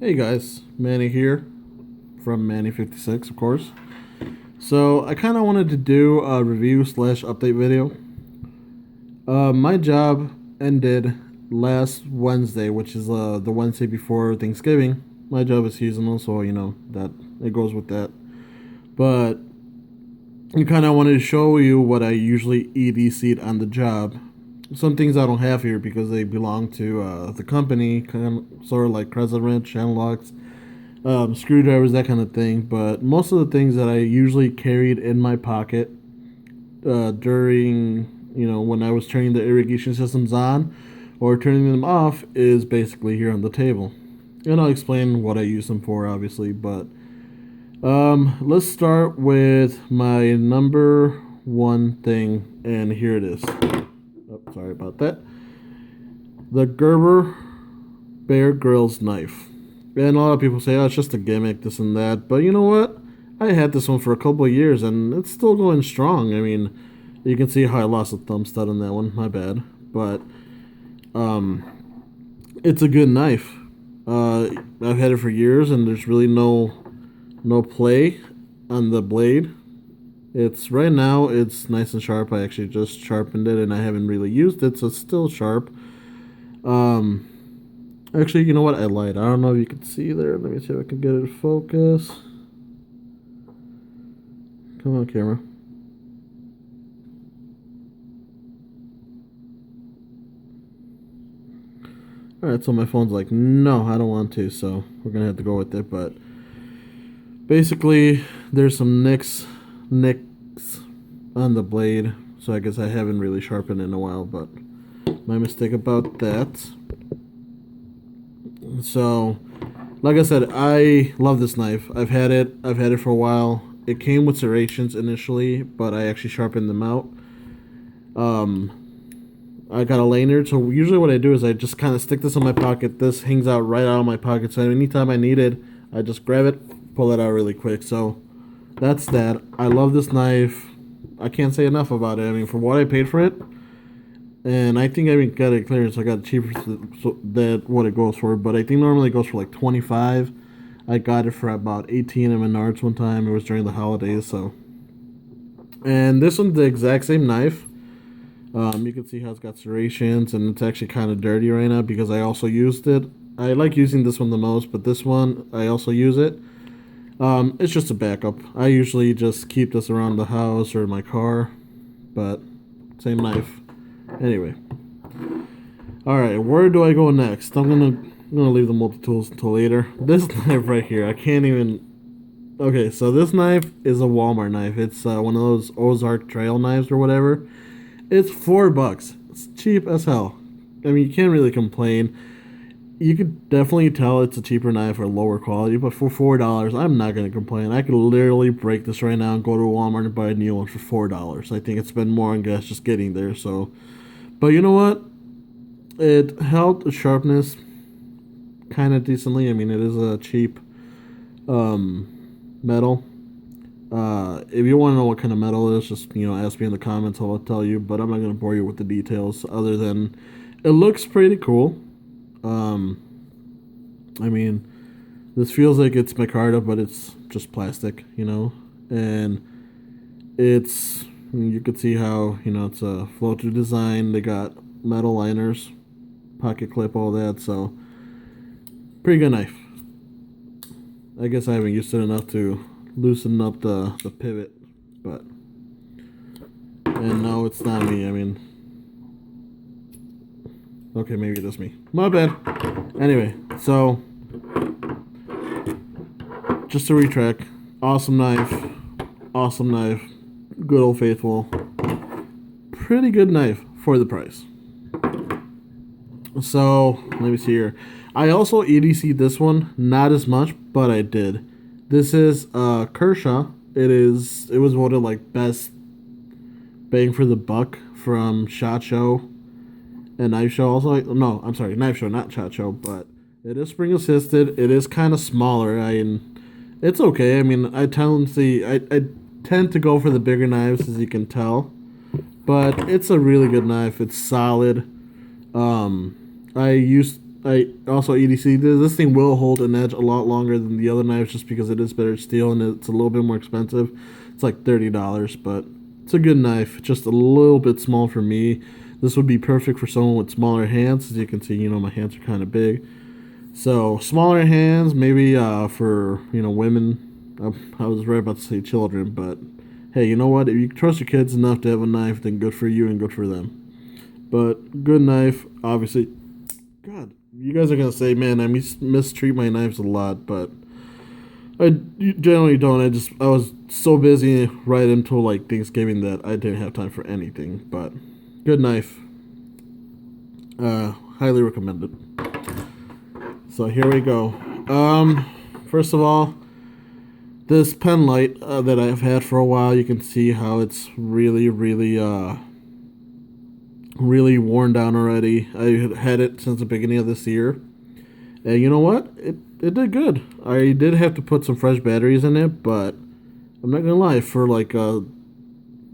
Hey guys, Manny here from Manny56, of course. So I kind of wanted to do a review slash update video. My job ended last Wednesday, which is the Wednesday before Thanksgiving. My job is seasonal, so you know that it goes with that. But I kind of wanted to show you what I usually EDC'd on the job. Some things I don't have here because they belong to the company, kind of sort of like crescent wrench, channel locks, screwdrivers, that kind of thing. But most of the things that I usually carried in my pocket during, when I was turning the irrigation systems on or turning them off is basically here on the table. And I'll explain what I use them for, obviously. But let's start with my number one thing, and here it is. Oh, sorry about that. The Gerber Bear Grylls knife. And a lot of people say, oh, it's just a gimmick, this and that. But you know what? I had this one for a couple of years, and it's still going strong. I mean, you can see how I lost a thumb stud on that one. My bad. But it's a good knife. I've had it for years, and there's really no play on the blade. It's right now it's nice and sharp. I actually just sharpened it, and I haven't really used it, so it's still sharp. Um, Actually, you know what? I lied. I don't know if you can see there. Let me see if I can get it to focus. Come on, camera. Alright, so my phone's like, no, I don't want to, so we're gonna have to go with it. But basically, there's some nicks on the blade, so I guess I haven't really sharpened it in a while, but my mistake about that. So, like I said, I love this knife. I've had it for a while. It came with serrations initially, but I actually sharpened them out. I got a lanyard, so usually what I do is I just kind of stick this in my pocket. This hangs out right out of my pocket, so anytime I need it, I just grab it, pull it out really quick. So that's that. I love this knife. I can't say enough about it. I mean, for what I paid for it, and I think I got it clearance. I got it cheaper than what it goes for, but I think normally it goes for like 25. I got it for about 18 at Menards one time. It was during the holidays, so. And this one's the exact same knife. You can see how it's got serrations, and it's actually kind of dirty right now because I also used it. I like using this one the most, but this one I also use it. It's just a backup. I usually just keep this around the house or my car, but same knife. Anyway, all right, where do I go next? I'm gonna leave the multi-tools until later. This knife right here, I can't even. Okay, so this knife is a Walmart knife. It's one of those Ozark trail knives or whatever. It's $4. It's cheap as hell. I mean, you can't really complain. You could definitely tell it's a cheaper knife or lower quality, but for $4, I'm not gonna complain. I could literally break this right now and go to Walmart and buy a new one for $4. I think it's spend more on gas just getting there. So, but you know what? It held the sharpness kind of decently. I mean, it is a cheap metal. If you want to know what kind of metal it is, just ask me in the comments. I'll tell you. But I'm not gonna bore you with the details. Other than, it looks pretty cool. I mean, this feels like it's micarta, but it's just plastic, and it's. You could see how it's a flow-through design. They got metal liners, pocket clip, all that. So, pretty good knife. I guess I haven't used it enough to loosen up the pivot, but and no, it's not me. I mean, okay, maybe it is me. My bad. Anyway, so just to retrack, awesome knife, good old faithful, pretty good knife for the price. So let me see here. I also EDC'd this one, not as much, but I did. This is Kershaw. It was voted like best bang for the buck from SHOT Show and Knife Show. Also, no, I'm sorry, Knife Show, not SHOT Show, but it is spring assisted. It is kind of smaller. It's okay. I mean, I tend to go for the bigger knives, as you can tell, but it's a really good knife. It's solid. I used I also EDC. This thing will hold an edge a lot longer than the other knives, just because it is better steel and it's a little bit more expensive. It's like $30, but it's a good knife. Just a little bit small for me. This would be perfect for someone with smaller hands. As you can see, my hands are kind of big. So smaller hands, maybe for women. I was right about to say children, but hey, you know what? If you trust your kids enough to have a knife, then good for you and good for them. But good knife, obviously. God, you guys are gonna say, man, I mistreat my knives a lot, but I generally don't. I was so busy right until like Thanksgiving that I didn't have time for anything. But good knife, highly recommended. So here we go. First of all, this pen light that I've had for a while, you can see how it's really, really worn down already. I had it since the beginning of this year. And you know what? It did good. I did have to put some fresh batteries in it, but I'm not gonna lie, for like a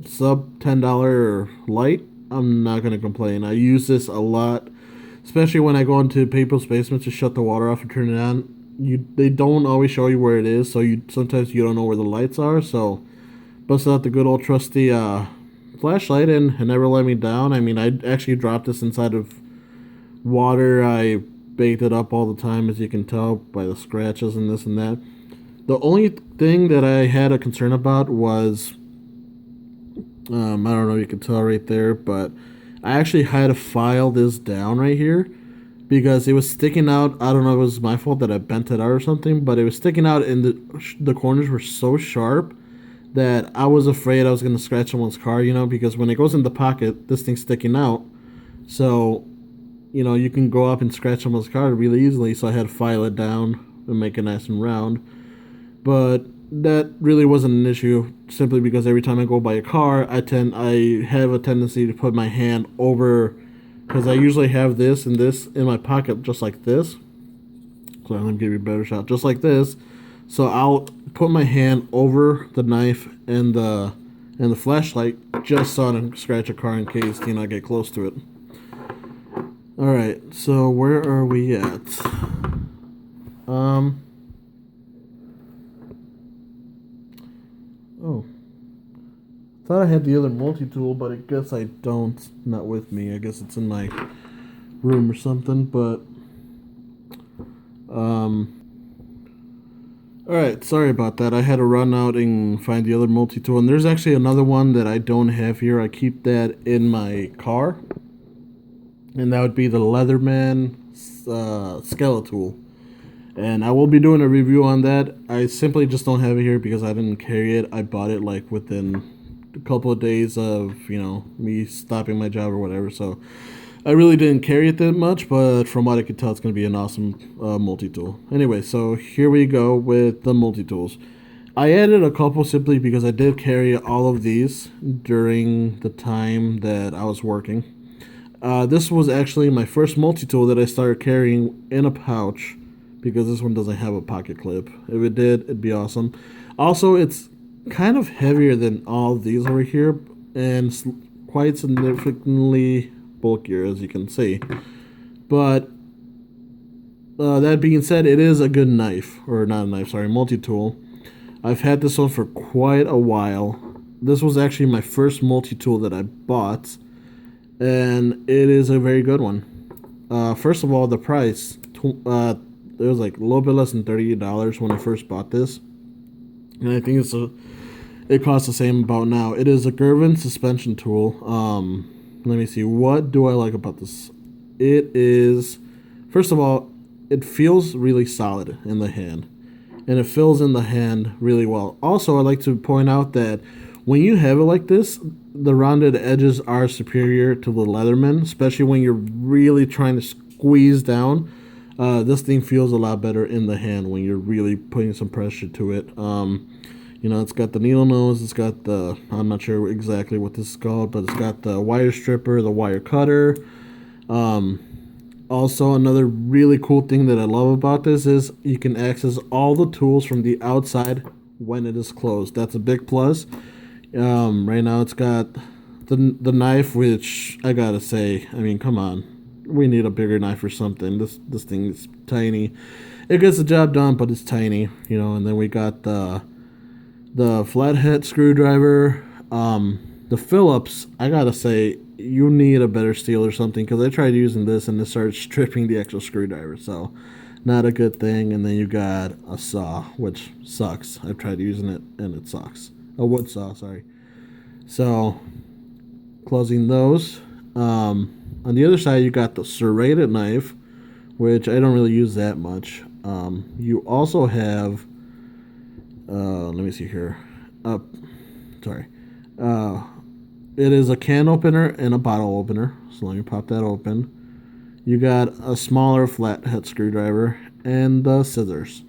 sub $10 light, I'm not gonna complain. I use this a lot, especially when I go into people's basements to shut the water off and turn it on. They don't always show you where it is, so sometimes you don't know where the lights are. So bust out the good old trusty flashlight, and it never let me down. I mean, I actually dropped this inside of water. I baked it up all the time, as you can tell by the scratches and this and that. The only thing that I had a concern about was, I don't know if you can tell right there, but I actually had to file this down right here because it was sticking out. I don't know if it was my fault that I bent it out or something, but it was sticking out, and the corners were so sharp that I was afraid I was going to scratch someone's car, because when it goes in the pocket, this thing's sticking out. So, you can go up and scratch someone's car really easily. So I had to file it down and make it nice and round. But that really wasn't an issue, simply because every time I go by a car, I have a tendency to put my hand over, because I usually have this and this in my pocket just like this. So let me give you a better shot, just like this. So I'll put my hand over the knife and the flashlight just so I don't scratch a car in case I get close to it. All right, so where are we at? Oh, thought I had the other multi-tool, but I guess I don't. Not with me. I guess it's in my room or something. But all right, sorry about that. I had to run out and find the other multi-tool, and there's actually another one that I don't have here. I keep that in my car, and that would be the Leatherman Skeletool. And I will be doing a review on that. I simply just don't have it here because I didn't carry it. I bought it like within a couple of days of me stopping my job or whatever. So I really didn't carry it that much, but from what I could tell, it's going to be an awesome multi-tool. Anyway, so here we go with the multi-tools. I added a couple simply because I did carry all of these during the time that I was working. This was actually my first multi-tool that I started carrying in a pouch, because this one doesn't have a pocket clip. If it did, it'd be awesome. Also, it's kind of heavier than all of these over here, and quite significantly bulkier, as you can see. But that being said, it is a good knife, or not a knife, sorry, multi-tool. I've had this one for quite a while. This was actually my first multi-tool that I bought, and it is a very good one. First of all, the price. It was like a little bit less than $38 when I first bought this, and I think it costs the same about now. It is a Gervin suspension tool. Let me see, what do I like about this? It is, first of all, it feels really solid in the hand, and it fills in the hand really well. Also, I'd like to point out that when you have it like this, the rounded edges are superior to the Leatherman, especially when you're really trying to squeeze down. This thing feels a lot better in the hand when you're really putting some pressure to it. It's got the needle nose, it's got the, I'm not sure exactly what this is called, but it's got the wire stripper, the wire cutter. Also, another really cool thing that I love about this is you can access all the tools from the outside when it is closed. That's a big plus. Right now it's got the knife, which I gotta say, I mean, come on. we need a bigger knife or something. This thing is tiny. It gets the job done, but it's tiny, you know. And then we got the flathead screwdriver. The Phillips, I gotta say, you need a better steel or something, because I tried using this and it started stripping the actual screwdriver, so not a good thing. And then you got a saw, which sucks. I've tried using it and it sucks. A wood saw, sorry. So closing those. On the other side, you got the serrated knife, which I don't really use that much. You also have, let me see here. Sorry. It is a can opener and a bottle opener. So let me pop that open. You got a smaller flathead screwdriver and the scissors.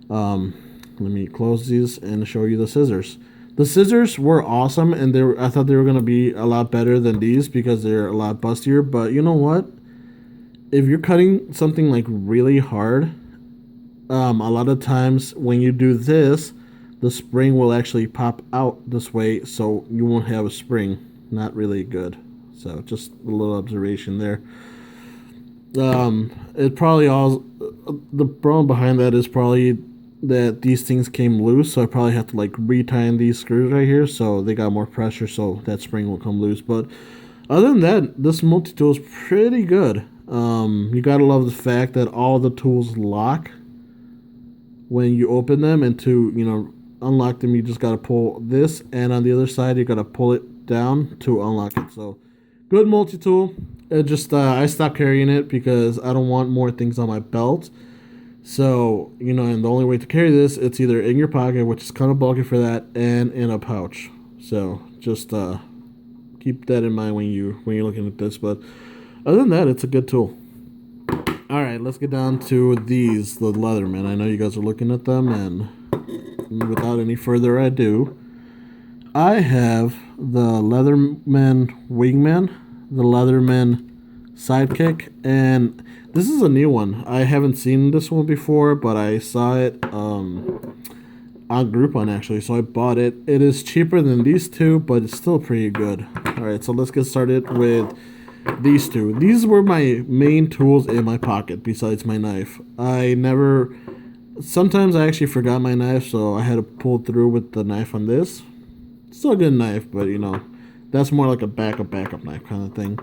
Let me close these and show you the scissors. The scissors were awesome, and I thought they were going to be a lot better than these because they're a lot bustier. But you know what? If you're cutting something like really hard, a lot of times when you do this, the spring will actually pop out this way, so you won't have a spring. Not really good. So just a little observation there. It probably all the problem behind that is probably that these things came loose, so I probably have to like retie these screws right here, so they got more pressure, so that spring will come loose. But other than that, this multi-tool is pretty good. You gotta love the fact that all the tools lock when you open them, and to, you know, unlock them, you just gotta pull this, and on the other side you gotta pull it down to unlock it. So good multi-tool. It just I stopped carrying it because I don't want more things on my belt. So, you know, and the only way to carry this, it's either in your pocket, which is kind of bulky for that, and in a pouch. So just keep that in mind when you're looking at this. But other than that, it's a good tool. All right, let's get down to these, the Leatherman. I know you guys are looking at them, and without any further ado, I have the Leatherman Wingman, the Leatherman Sidekick, and this is a new one. I haven't seen this one before, but I saw it on Groupon actually, so I bought it. It is cheaper than these two, but it's still pretty good. All right, so let's get started with these two. These were my main tools in my pocket besides my knife. Sometimes I actually forgot my knife, so I had to pull through with the knife on this. Still a good knife, but you know, that's more like a backup knife kind of thing.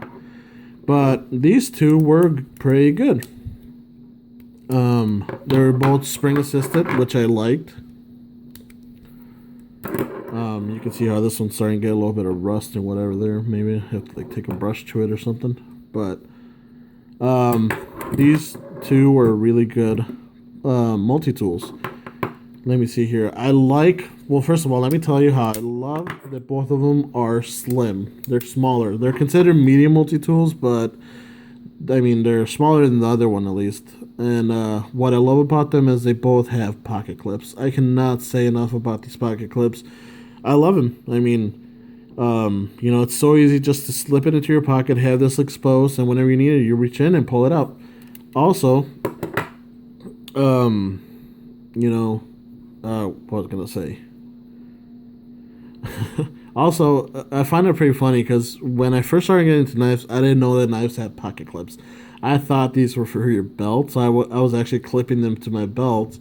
But these two were pretty good. They were both spring assisted, which I liked. You can see how this one's starting to get a little bit of rust and whatever there. Maybe I have to like take a brush to it or something. But these two were really good multi-tools. Let me see here. Well, first of all, let me tell you how I love that both of them are slim. They're smaller. They're considered medium multi-tools, but I mean, they're smaller than the other one at least. And what I love about them is they both have pocket clips. I cannot say enough about these pocket clips. I love them. I mean, you know, it's so easy just to slip it into your pocket, have this exposed, and whenever you need it, you reach in and pull it out. Also, you know, what was I gonna say? Also, I find it pretty funny because when I first started getting into knives, I didn't know that knives had pocket clips. I thought these were for your belt, so I was actually clipping them to my belt.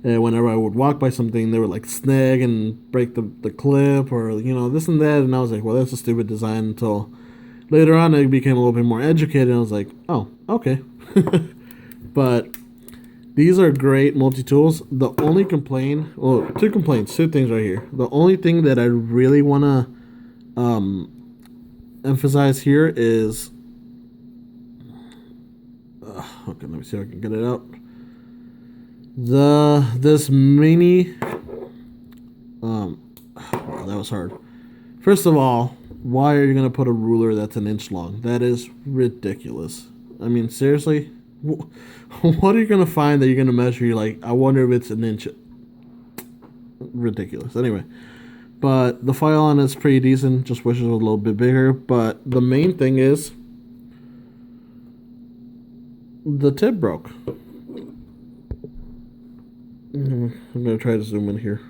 And whenever I would walk by something, they would like snag and break the clip, or you know, this and that. And I was like, well, that's a stupid design. Until later on, I became a little bit more educated, and I was like, oh, okay. But these are great multi-tools. The only complaint, well, two things right here. The only thing that I really want to emphasize here is, okay, let me see if I can get it out. This mini, wow, that was hard. First of all, why are you gonna put a ruler that's an inch long? That is ridiculous. I mean, seriously. What are you going to find that you're going to measure? You're like, I wonder if it's an inch. Ridiculous. Anyway, but the file on it's pretty decent. Just wish it was a little bit bigger. But the main thing is the tip broke. I'm going to try to zoom in here.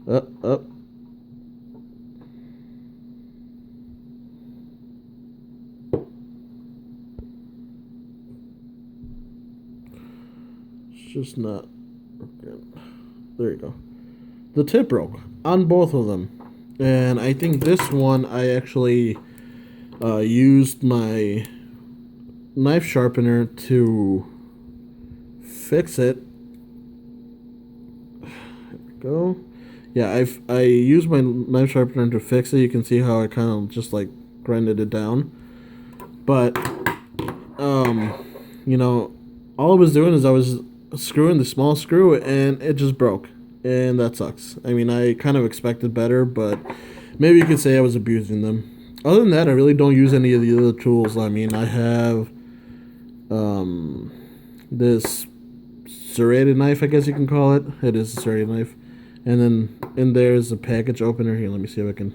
Up. just not. There you go. The tip broke on both of them, and I think this one I actually used my knife sharpener to fix it. There we go. Yeah, I used my knife sharpener to fix it. You can see how I kind of just like grinded it down, but you know, all I was doing is I was screwing the small screw and it just broke, and that sucks. I mean, I kind of expected better, but maybe you could say I was abusing them. Other than that, I really don't use any of the other tools. I mean, I have this serrated knife, I guess you can call it. It is a serrated knife. And then in there is a package opener. Here, let me see if I can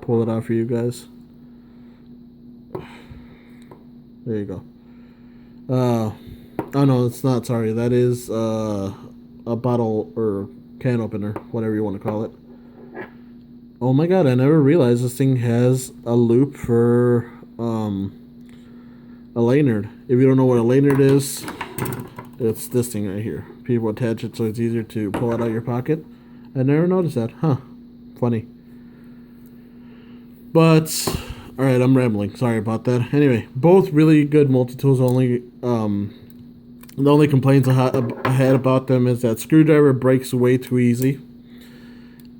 pull it out for you guys. There you go. Oh no, it's not. Sorry, that is a bottle or can opener, whatever you want to call it. Oh my god, I never realized this thing has a loop for a lanyard. If you don't know what a lanyard is, it's this thing right here. People attach it so it's easier to pull it out of your pocket. I never noticed that. Huh. Funny. But, alright, I'm rambling. Sorry about that. Anyway, both really good multi-tools. The only complaints I had about them is that screwdriver breaks way too easy.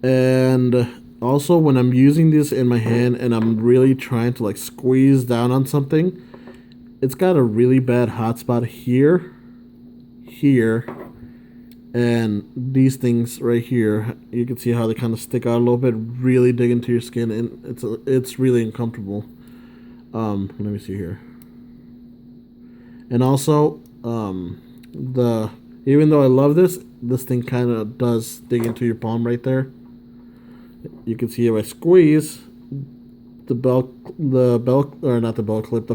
And also, when I'm using this in my hand and I'm really trying to like squeeze down on something, it's got a really bad hot spot here, and these things right here. You can see how they kind of stick out a little bit, really dig into your skin, and it's really uncomfortable. Let me see here. And also, even though I love this thing kind of does dig into your palm right there. You can see if I squeeze, the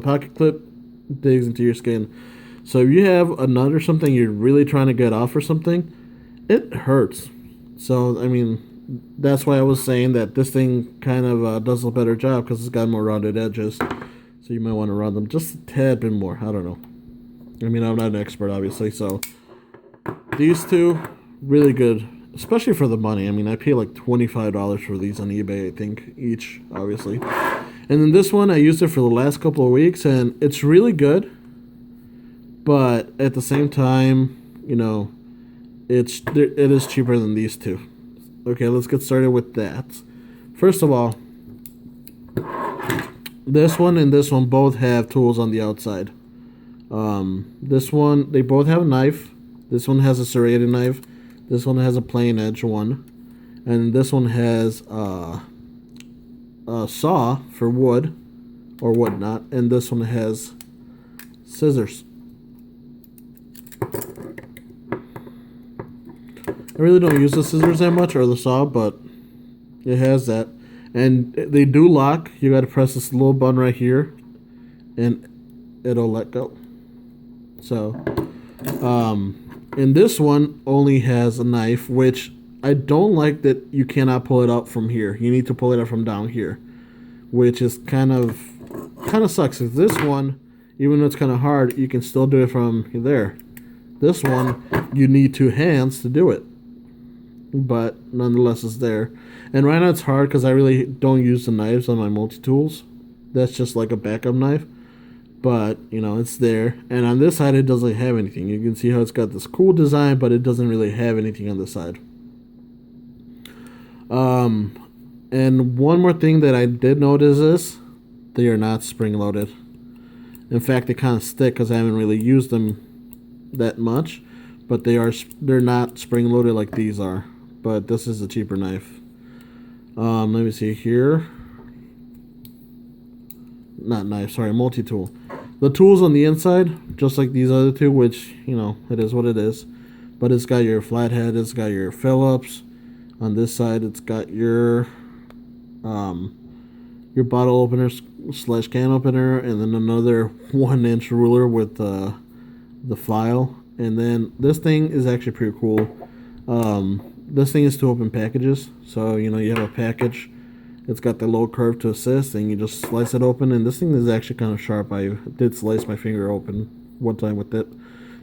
pocket clip digs into your skin. So if you have a nut or something you're really trying to get off or something, it hurts. So, I mean, that's why I was saying that this thing kind of does a better job because it's got more rounded edges. So you might want to round them just a tad bit more. I don't know. I mean, I'm not an expert, obviously. So these two, really good. Especially for the money. I mean, I pay like $25 for these on eBay, I think, each, obviously. And then this one, I used it for the last couple of weeks, and it's really good. But at the same time, you know, it is cheaper than these two. Okay, let's get started with that. First of all, this one and this one both have tools on the outside. This one, they both have a knife. This one has a serrated knife. This one has a plain edge one, and this one has a saw for wood or whatnot, and this one has scissors. I really don't use the scissors that much or the saw, but it has that, and they do lock. You got to press this little button right here, and it'll let go. So, and this one only has a knife, which I don't like that you cannot pull it out from here. You need to pull it out from down here, which is kind of sucks. Because this one, even though it's kind of hard, you can still do it from there. This one, you need two hands to do it, but nonetheless, it's there. And right now it's hard because I really don't use the knives on my multi-tools. That's just like a backup knife. But, you know, it's there. And on this side, it doesn't have anything. You can see how it's got this cool design, but it doesn't really have anything on this side. And one more thing that I did notice is they are not spring-loaded. In fact, they kind of stick because I haven't really used them that much. But they're not spring-loaded like these are. But this is a cheaper knife. Let me see here. Not knife, sorry, multi-tool. The tool's on the inside, just like these other two, which, you know, it is what it is. But it's got your flathead, it's got your Phillips. On this side, it's got your bottle opener / can opener, and then another 1-inch ruler with the file. And then this thing is actually pretty cool. This thing is to open packages. So, you know, you have a package. It's got the low curve to assist, and you just slice it open. And this thing is actually kind of sharp. I did slice my finger open one time with it,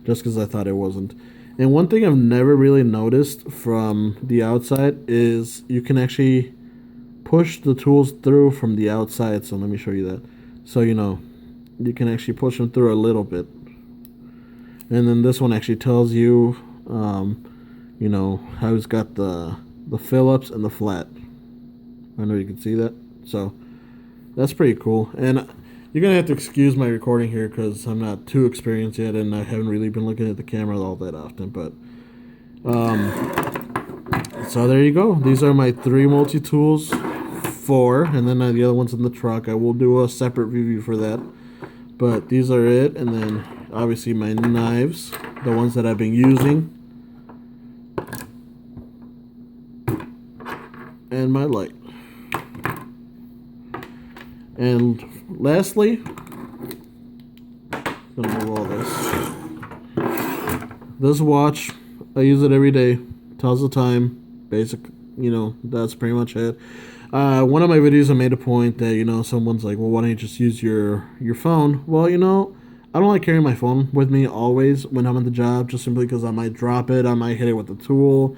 just because I thought it wasn't. And one thing I've never really noticed from the outside is you can actually push the tools through from the outside. So let me show you that. So, you know, you can actually push them through a little bit. And then this one actually tells you, you know, how it's got the Phillips and the flat. I know you can see that. So that's pretty cool. And you're going to have to excuse my recording here because I'm not too experienced yet and I haven't really been looking at the camera all that often. But so there you go. These are my 3 multi-tools, 4, and then the other one's in the truck. I will do a separate review for that. But these are it. And then obviously my knives, the ones that I've been using. And my light. And lastly, I'm gonna move all this. This watch, I use it every day. Tells the time. Basic, you know, that's pretty much it. One of my videos I made a point that, you know, someone's like, well, why don't you just use your phone? Well, you know, I don't like carrying my phone with me always when I'm at the job, just simply because I might drop it, I might hit it with a tool,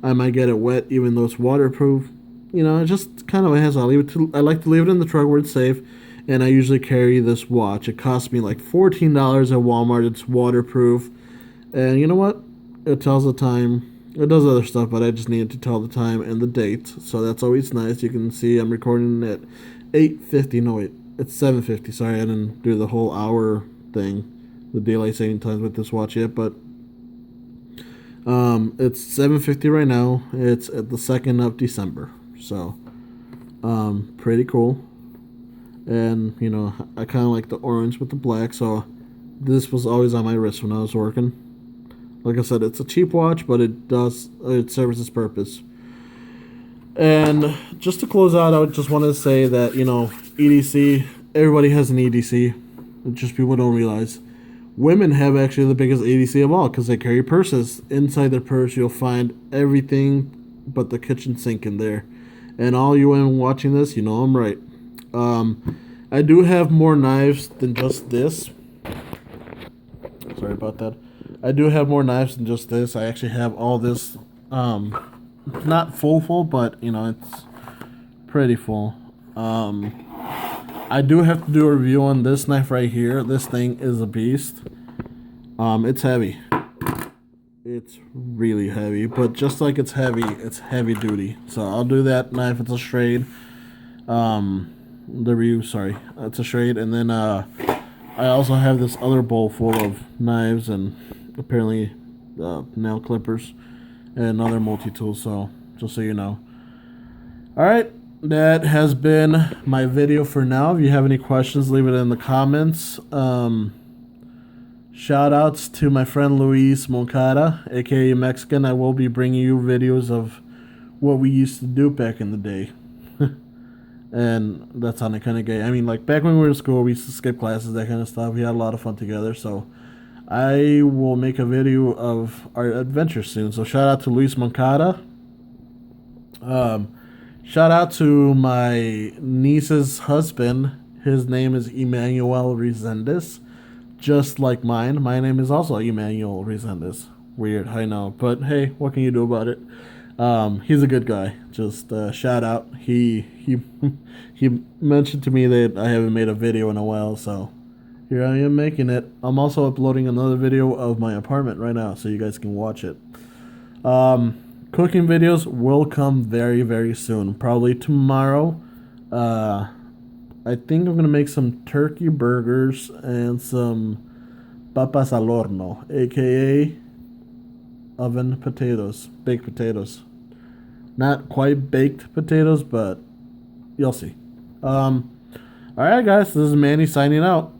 I might get it wet even though it's waterproof. You know, it just kind of has. I like to leave it in the truck where it's safe, and I usually carry this watch. It cost me like $14 at Walmart. It's waterproof, and you know what? It tells the time. It does other stuff, but I just needed to tell the time and the date, so that's always nice. You can see I'm recording at 8:50. No wait, it's 7:50. Sorry, I didn't do the whole hour thing, the daylight saving time with this watch yet, but it's 7:50 right now. It's at the 2nd of December. So, pretty cool. And, you know, I kind of like the orange with the black, so this was always on my wrist when I was working. Like I said, it's a cheap watch, but it serves its purpose. And just to close out, I just wanted to say that, you know, EDC, everybody has an EDC. Just people don't realize. Women have actually the biggest EDC of all because they carry purses. Inside their purse, you'll find everything but the kitchen sink in there. And all you women watching this, you know I'm right. I do have more knives than just this. Sorry about that. I do have more knives than just this. I actually have all this, not full, but, you know, it's pretty full. I do have to do a review on this knife right here. This thing is a beast. It's heavy. It's really heavy, but just like it's heavy duty. So I'll do that knife. It's a Schrade. The review, sorry, it's a Schrade. And then I also have this other bowl full of knives and apparently nail clippers and other multi-tools. So just so you know. All right, that has been my video for now. If you have any questions, leave it in the comments. Shout outs to my friend Luis Moncada, aka Mexican. I will be bringing you videos of what we used to do back in the day. And that's sounding kind of gay. I mean, like back when we were in school, we used to skip classes, that kind of stuff. We had a lot of fun together. So I will make a video of our adventure soon. So shout out to Luis Moncada. Shout out to my niece's husband. His name is Emmanuel Resendez. Just like mine. My name is also Emmanuel Resendez. Weird, I know. But hey, what can you do about it? He's a good guy. Just shout out. He mentioned to me that I haven't made a video in a while, so here I am making it. I'm also uploading another video of my apartment right now, so you guys can watch it. Cooking videos will come very, very soon. Probably tomorrow. I think I'm going to make some turkey burgers and some papas al horno, aka oven potatoes, baked potatoes. Not quite baked potatoes, but you'll see. Alright guys, this is Manny signing out.